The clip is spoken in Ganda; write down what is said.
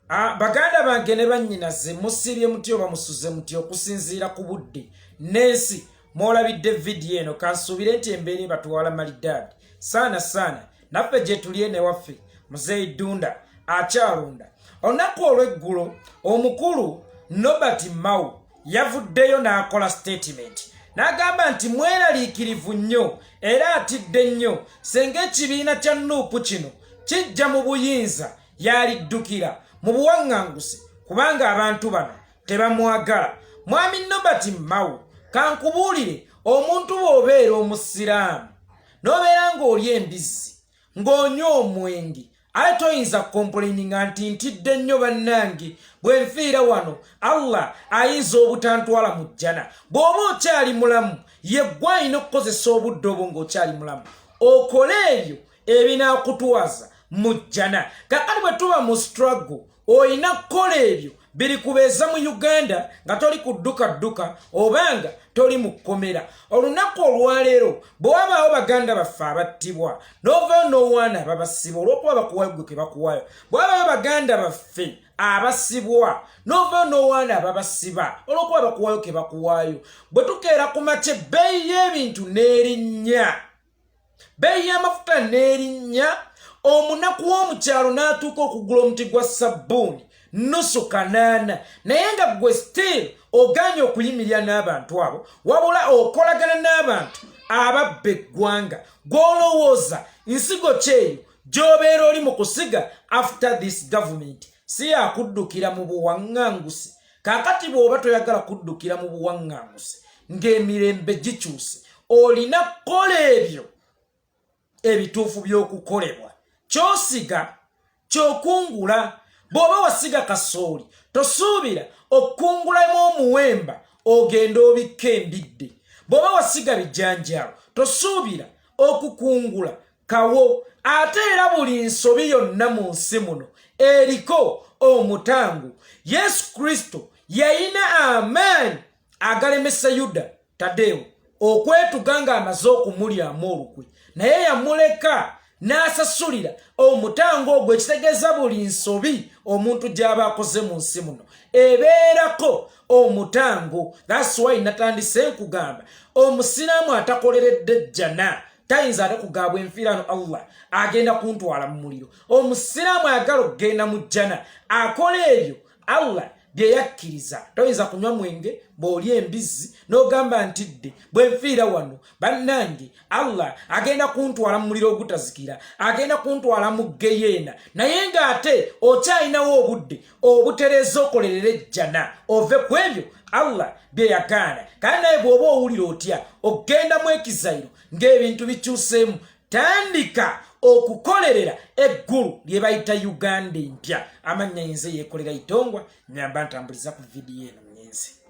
baganda bange ne bannyinaze musibye mutyo bamusuze mutyo okusinziira ku budde n'ensi mwolabidde vidiyo eno kansuubire nti embeera batuwala malidaadi sana naffe gye tuliye ne waffe muzeeyi Dunda akyalunda. Olunaku olw'eggulo omukulu Nobert yavuddeyo n'akola statement n'agamba nti mweraliikirivu nnyo era atidde nnyo senga ekibiina kya Nuupu kino kijja mu buyinza yaliddukira mu buwaŋŋanguse kubanga abantu bano tebamwagala. Mwami Nobert kankubuulire, omuntu bw'obeera omusiraamu n'obeera ng'oli embizzi ng'onywa omwenge ate toyinza complaininga nti ntidde nnyo bannange bwe nfiira wano Allah ayinza obutantwala mu jjana. Bw'oba okyali mulamu yeggwe alina okukozesa obudde obwo ng'okyali mulamu okole ebyo ebinaakutuwaza mu jjana. Kakati bwe tuba mu struggle oyina kukola ebyo biri kubeeza mu Uganda nga toli kudduka obanga toli mu kkomera. Olunaku olwaleero bwe wabaawo baganda baffe abattibwa n'ovaayo n'owaana ababasiba olw'okuba bakuwayo gwe ke bakuwayo, bwe wabaawo baganda baffe abasibwa n'ovaayo n'owaana ababasiba olw'okuba bakuwayo ke bakuwaayo, bwe tukeera ku makya ebbeeyi y'ebintu n'erinnya, bbeeyi y'amafuta n'erinnya, omunaku w'omukyalo n'atuuka okugula omuti gwa sabbuuni nusu kanaana, naye nga gwe still oganye okuyimirira n'abantu abo wabula okolagana n'abantu ababba eggwanga gw'olowooza nsigo kyeyo gy'obeera oli mu kusiga after this government si yakuddukira mu buwaŋŋanguse. Kaakati bw'oba toyagala kuddukira mu buwaŋŋanguse ng'emirembe gikyuse olina kukola ebyo ebituufu by'okukolebwa. Ky'osiga ky'okungula. Bw'oba wasiga kasooli tosuubira okungulamu omuwemba ogenda obikka embidde. Bw'oba wasiga bijanjaalo tosuubira okukungula kawo. Ate era buli nsobi yonna mu nsi muno eriko omutangu. Yesu Kristo yayina amaanyi agalemesa Yuda Tadewo okwetuga ng'amaze okumulyamu olukwe, naye yamuleka n'asasulira omutango ogwo. Ekitegeeza buli nsobi omuntu gy'aba akoze mu nsi muno ebeerako omutango. That's why natandise nkugamba omusiraamu atakoleredde jjana tayinza ate kugabwa enfiirano Allah agenda kuntwala mu muliro. Omusiraamu ayagala okugenda mu jjana akola ebyo Allah bye yakkiriza. Toyinza kunywa mwenge bw'oli embizzi n'ogamba ntidde bwe nfiira wano bannange Allah agenda kuntwala mu muliro ogutazikira, agenda kuntwala mu geyeena, naye ng'ate okyalinawo obudde obutereeza okolerera ejjana ove ku ebyo Allah bye yagaana. Kandi naye bw'oba owulira otya okgenda mu ekizayiro ng'ebintu bikyuseemu, tandika okukolerera eggulu lye bayita Uganda empya. Amannya nze Yekolera Itongwa, nyamba ntambuliza ku vidiyo eno nyenzi.